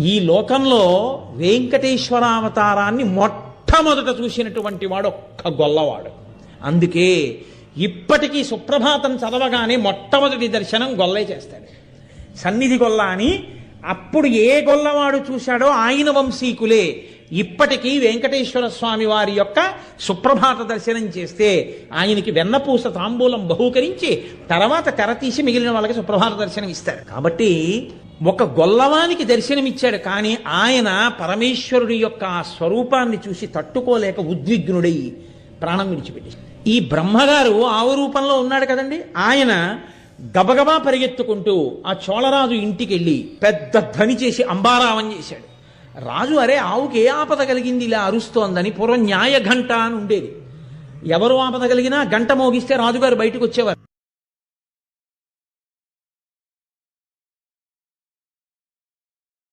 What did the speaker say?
ఈ లోకంలో వెంకటేశ్వరావతారాన్ని మొట్టమొదట చూసినటువంటి వాడు ఒక్క గొల్లవాడు. అందుకే ఇప్పటికీ సుప్రభాతం చదవగానే మొట్టమొదటి దర్శనం గొల్లే చేస్తాడు. సన్నిధి గొల్ల అని అప్పుడు ఏ గొల్లవాడు చూశాడో ఆయన వంశీకులే ఇప్పటికీ వెంకటేశ్వర స్వామి వారి యొక్క సుప్రభాత దర్శనం చేస్తే ఆయనకి వెన్నపూస తాంబూలం బహూకరించి తర్వాత తెర తీసి మిగిలిన వాళ్ళకి సుప్రభాత దర్శనం ఇస్తారు. కాబట్టి ఒక గొల్లవానికి దర్శనమిచ్చాడు, కానీ ఆయన పరమేశ్వరుడి యొక్క ఆ స్వరూపాన్ని చూసి తట్టుకోలేక ఉద్విగ్నుడై ప్రాణం విడిచిపెట్టేశాడు. ఈ బ్రహ్మగారు ఆవు రూపంలో ఉన్నాడు కదండి, ఆయన గబగబా పరిగెత్తుకుంటూ ఆ చోళరాజు ఇంటికి వెళ్ళి పెద్ద ధ్వని చేసి అంబారావం చేశాడు. రాజు అరే ఆవుకి ఏ ఆపద కలిగింది ఇలా అరుస్తోందని, పూర్వం న్యాయ ఘంట అని ఉండేది. ఎవరు ఆపద కలిగినా గంట మోగిస్తే రాజుగారు బయటకు వచ్చేవారు.